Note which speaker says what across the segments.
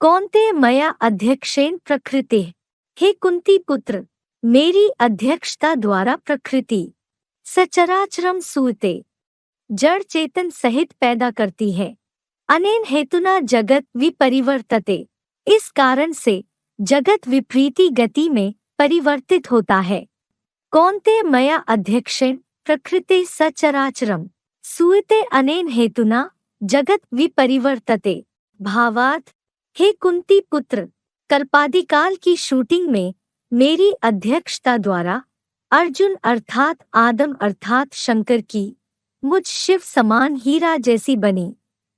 Speaker 1: कौन्ते मया अध्यक्षेण प्रकृति। हे कुंती पुत्र, मेरी अध्यक्षता द्वारा प्रकृति सचराचरम सूयते जड़ चेतन सहित पैदा करती है। अनेन हेतुना जगत विपरिवर्तते, इस कारण से जगत विपरीती गति में परिवर्तित होता है। कौन्ते मया अध्यक्षेण प्रकृति सचराचरम सूयते अनेन हेतुना जगत विपरिवर्तते। भावार्थ, हे कुंती पुत्र, कल्पादिकाल की शूटिंग में मेरी अध्यक्षता द्वारा अर्जुन अर्थात आदम अर्थात शंकर की मुझ शिव समान हीरा जैसी बनी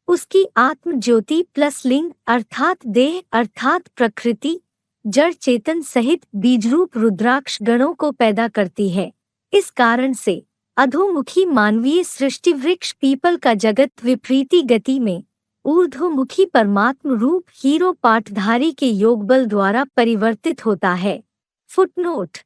Speaker 1: उसकी आत्म ज्योति प्लस लिंग अर्थात देह अर्थात प्रकृति जड़ चेतन सहित बीजरूप रुद्राक्ष गणों को पैदा करती है। इस कारण से अधोमुखी मानवीय सृष्टि वृक्ष पीपल का जगत विपरीती गति में ऊर्ध्वमुखी परमात्म रूप हीरो पाठधारी के योग बल द्वारा परिवर्तित होता है। फुटनोट: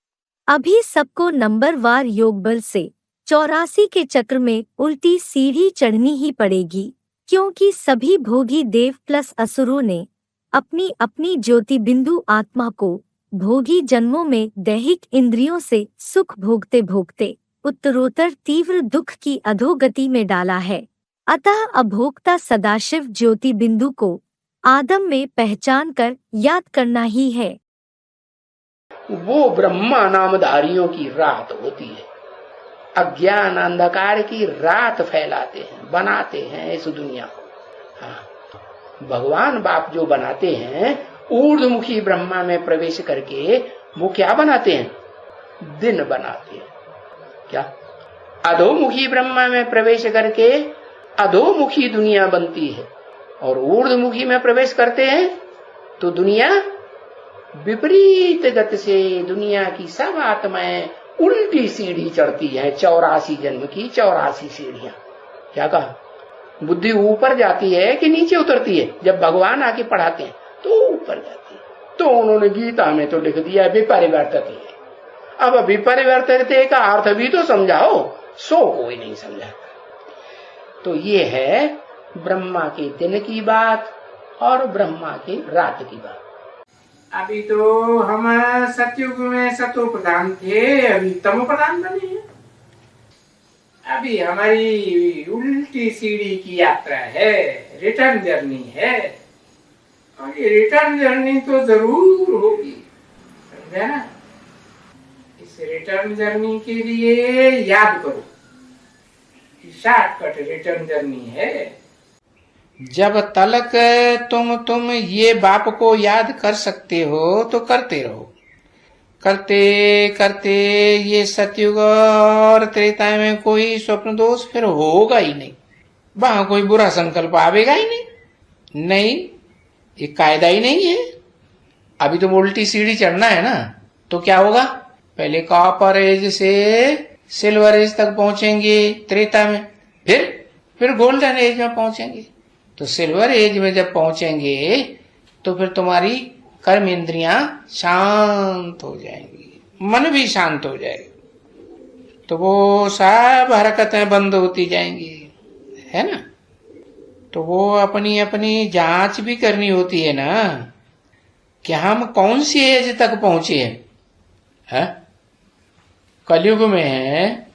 Speaker 1: अभी सबको नंबरवार योग बल से 84 के चक्र में उल्टी सीढ़ी चढ़नी ही पड़ेगी, क्योंकि सभी भोगी देव प्लस असुरों ने अपनी अपनी ज्योति बिंदु आत्मा को भोगी जन्मों में दैहिक इंद्रियों से सुख भोगते भोगते उत्तरोत्तर तीव्र दुख की अधोगति में डाला है। अतः अभोक्ता सदाशिव ज्योति बिंदु को आदम में पहचान कर याद करना ही है।
Speaker 2: वो ब्रह्मा नामधारियों की रात होती है। अज्ञान अंधकार की रात फैलाते हैं, बनाते हैं इस दुनिया को। हाँ, भगवान बाप जो बनाते हैं ऊर्ध्वमुखी ब्रह्मा में प्रवेश करके वो क्या बनाते हैं? दिन बनाते हैं। क्या? अधोमुखी ब्रह्मा में प्रवेश करके अधोमुखी दुनिया बनती है, और ऊर्ध्वमुखी में प्रवेश करते हैं तो दुनिया विपरीत गति से दुनिया की सब आत्माएं उल्टी सीढ़ी चढ़ती है। 84 जन्म की 84 सीढ़ियां। क्या कहा? बुद्धि ऊपर जाती है कि नीचे उतरती है? जब भगवान आके पढ़ाते हैं तो ऊपर जाती है। तो उन्होंने गीता में तो लिख दिया विपरिवर्तते। अब विपरिवर्तते का अर्थ भी तो समझाओ, सो कोई नहीं समझा। तो ये है ब्रह्मा के दिन की बात और ब्रह्मा के रात की बात। अभी तो हम सतयुग में सतो प्रधान थे, अभी तमो प्रधान बने हैं। अभी हमारी उल्टी सीढ़ी की यात्रा है, रिटर्न जर्नी है, और ये रिटर्न जर्नी तो जरूर होगी, समझे ना? इस रिटर्न जर्नी के लिए याद करो, शॉर्टकट रिटर्न जर्नी है। जब तलक तुम ये बाप को याद कर सकते हो तो करते रहो। करते करते ये सतयुग और त्रेता में कोई स्वप्न दोष फिर होगा ही नहीं, वहां कोई बुरा संकल्प आवेगा ही नहीं। नहीं, ये कायदा ही नहीं है। अभी तो उल्टी सीढ़ी चढ़ना है ना, तो क्या होगा? पहले कॉपर एज से सिल्वर एज तक पहुंचेंगे त्रेता में, फिर गोल्डन एज में पहुंचेंगे। तो सिल्वर एज में जब पहुंचेंगे तो फिर तुम्हारी कर्म इंद्रियां शांत हो जाएंगी, मन भी शांत हो जाएगा, तो वो सब हरकतें बंद होती जाएंगी, है ना? तो वो अपनी अपनी जांच भी करनी होती है ना कि हम कौन सी एज तक पहुंचे हैं। कलयुग में है,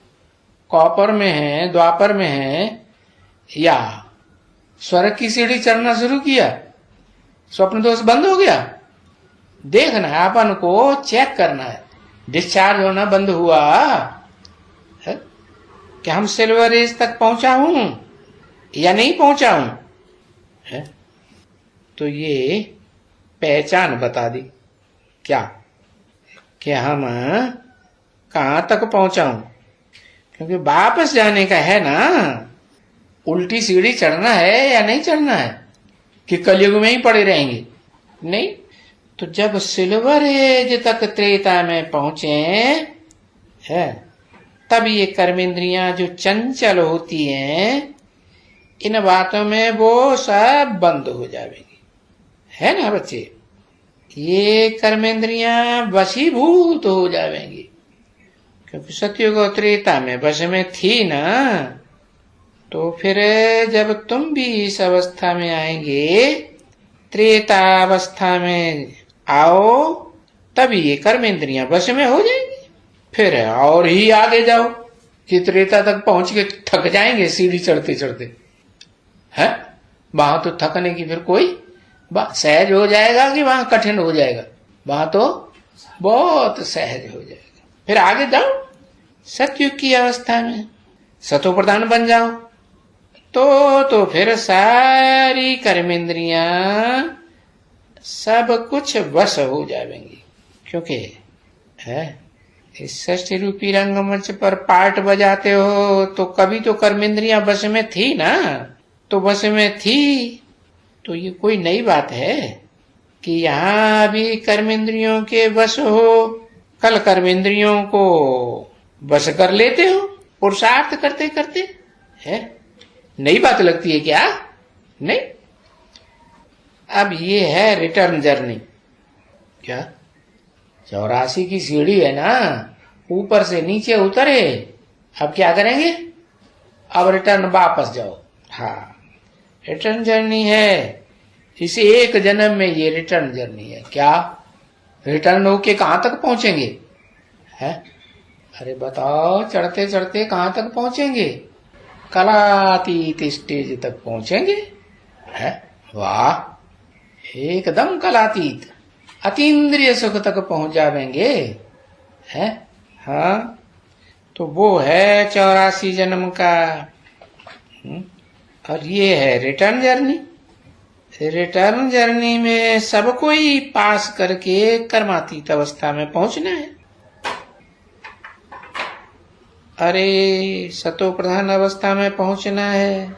Speaker 2: कॉपर में है, द्वापर में है, या स्वर्ग की सीढ़ी चढ़ना शुरू किया, स्वप्न दोष बंद हो गया। देखना है, अपन को चेक करना है, डिस्चार्ज होना बंद हुआ है कि हम सिल्वर एज तक पहुंचा हूं या नहीं पहुंचा हूं है? तो ये पहचान बता दी क्या कि हम कहां तक पहुंचा हूं, क्योंकि वापस जाने का है ना। उल्टी सीढ़ी चढ़ना है या नहीं चढ़ना है, कि कलयुग में ही पड़े रहेंगे? नहीं। तो जब सिल्वर एज तक त्रेता में पहुंचे है, तब ये कर्मेंद्रियां जो चंचल होती हैं, इन बातों में वो सब बंद हो जाएगी, है ना बच्चे? ये कर्मेंद्रियां वशीभूत हो जाएंगी, क्योंकि सतयुग और त्रेता में वश में थी ना। तो फिर जब तुम भी इस अवस्था में आएंगे त्रेतावस्था में आओ, तभी ये कर्मेंद्रियां वश में हो जाएंगी। फिर और ही आगे जाओ कि त्रेता तक पहुंच के थक जाएंगे सीढ़ी चढ़ते चढ़ते, है वहां तो थकने की फिर कोई सहज हो जाएगा कि वहां कठिन हो जाएगा? वहां तो बहुत सहज हो जाएगा। फिर आगे जाओ सतयुग की अवस्था में सतो प्रधान बन जाओ, तो फिर सारी कर्मेंद्रियां सब कुछ वश हो जाएंगी। क्योंकि है इस षष्ठी रूपी रंगमंच पर पार्ट बजाते हो तो कभी तो कर्मेंद्रियां वश में थी ना, तो वश में थी। तो ये कोई नई बात है कि यहाँ अभी कर्मेंद्रियों के वश हो, कल कर्मेंद्रियों को वश कर लेते हो पुरुषार्थ करते करते, है नई बात लगती है क्या? नहीं। अब ये है रिटर्न जर्नी। क्या 84 की सीढ़ी है ना, ऊपर से नीचे उतरे, अब क्या करेंगे? अब रिटर्न वापस जाओ। हाँ रिटर्न जर्नी है, इसे एक जन्म में ये रिटर्न जर्नी है। क्या रिटर्न होके कहां तक पहुंचेंगे? है अरे बताओ, चढ़ते चढ़ते कहां तक पहुंचेंगे? कलातीत स्टेज तक पहुंचेंगे। है वाह, एकदम कलातीत अतीन्द्रिय सुख तक पहुंच जाएंगे। है हाँ, तो वो है 84 जन्म का। और ये है रिटर्न जर्नी। रिटर्न जर्नी में सबको ही पास करके कर्मातीत अवस्था में पहुंचना है। अरे सतो प्रधान अवस्था में पहुंचना है।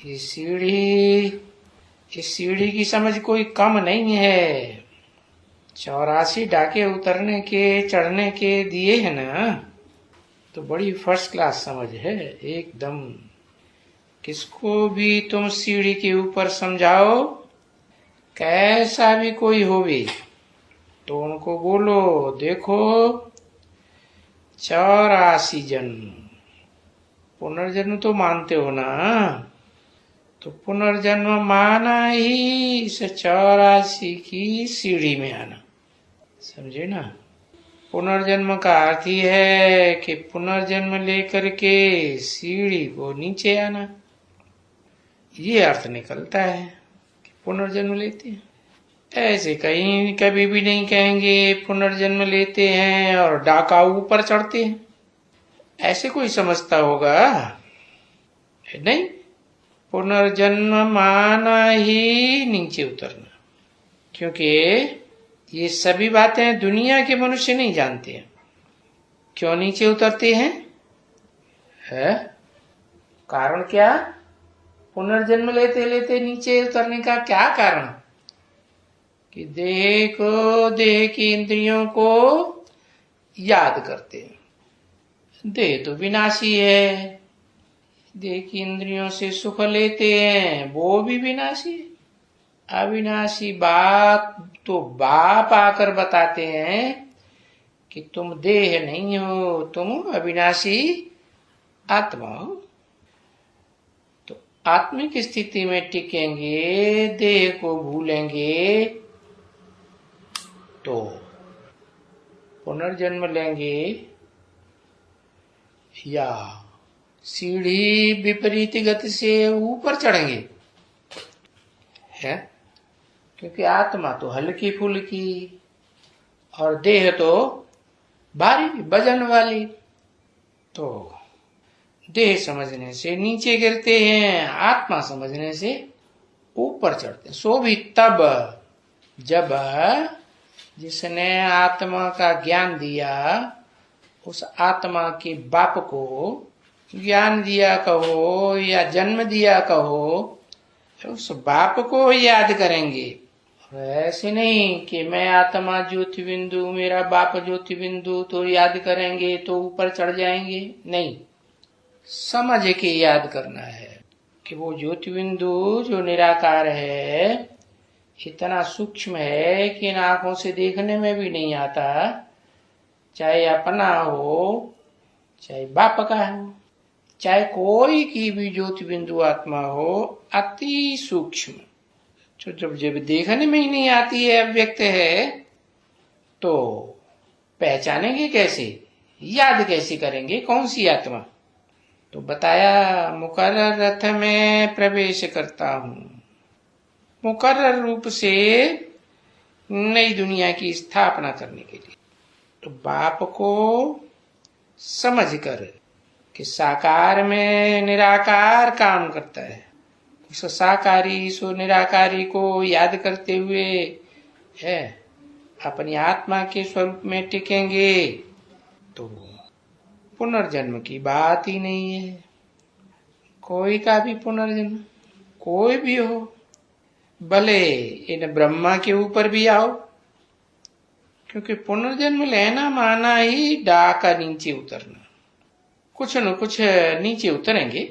Speaker 2: इस सीढ़ी की समझ कोई कम नहीं है। 84 डाके उतरने के चढ़ने के दिए है ना, तो बड़ी फर्स्ट क्लास समझ है एकदम। किसको भी तुम सीढ़ी के ऊपर समझाओ, कैसा भी कोई हो भी, तो उनको बोलो देखो 84 जन्म, पुनर्जन्म तो मानते हो ना, तो पुनर्जन्म माना ही इस 84 की सीढ़ी में आना। समझे ना? पुनर्जन्म का अर्थ ही है कि पुनर्जन्म लेकर के सीढ़ी को नीचे आना, ये अर्थ निकलता है कि पुनर्जन्म लेते हैं। ऐसे कहीं कभी भी नहीं कहेंगे पुनर्जन्म लेते हैं और डाका ऊपर चढ़ते हैं, ऐसे कोई समझता होगा? नहीं, पुनर्जन्म माना ही नीचे उतरना। क्योंकि ये सभी बातें दुनिया के मनुष्य नहीं जानते हैं। क्यों नीचे उतरते हैं? है कारण क्या? पुनर्जन्म लेते लेते नीचे उतरने का क्या कारण? कि देह की इंद्रियों को याद करते हैं। देह तो विनाशी है, देह की इंद्रियों से सुख लेते हैं, वो भी विनाशी है। अविनाशी बात तो बाप आकर बताते हैं कि तुम देह नहीं हो, तुम अविनाशी आत्मा हो। तो आत्मिक स्थिति में टिकेंगे, देह को भूलेंगे, तो पुनर्जन्म लेंगे या सीढ़ी विपरीत गति से ऊपर चढ़ेंगे। है क्योंकि आत्मा तो हल्की फुल्की और देह तो भारी वजन वाली, तो देह समझने से नीचे गिरते हैं, आत्मा समझने से ऊपर चढ़ते हैं। सो भी तब जब जिसने आत्मा का ज्ञान दिया, उस आत्मा के बाप को ज्ञान दिया कहो या जन्म दिया कहो, उस बाप को याद करेंगे। ऐसे नहीं कि मैं आत्मा ज्योति बिंदु, मेरा बाप ज्योति बिंदु, तो याद करेंगे तो ऊपर चढ़ जाएंगे। नहीं, समझ के याद करना है कि वो ज्योति बिंदु जो निराकार है इतना सूक्ष्म है कि इन आंखों से देखने में भी नहीं आता, चाहे अपना हो चाहे बाप का हो। चाहे कोई की भी ज्योति बिंदु आत्मा हो, अति सूक्ष्म, जो जब देखने में ही नहीं आती है, अव्यक्त है, तो पहचानेंगे कैसे, याद कैसे करेंगे कौन सी आत्मा? तो बताया मुकर्रर रथ में प्रवेश करता हूं, मुकर्रर रूप से नई दुनिया की स्थापना करने के लिए। तो बाप को समझकर कि साकार में निराकार काम करता है, उस साकारी सो निराकारी को याद करते हुए है अपनी आत्मा के स्वरूप में टिकेंगे तो पुनर्जन्म की बात ही नहीं है। कोई का भी पुनर्जन्म, कोई भी हो, भले इन ब्रह्मा के ऊपर भी आओ, क्योंकि पुनर्जन्म लेना माना ही डाका नीचे उतरना, कुछ न कुछ नीचे उतरेंगे।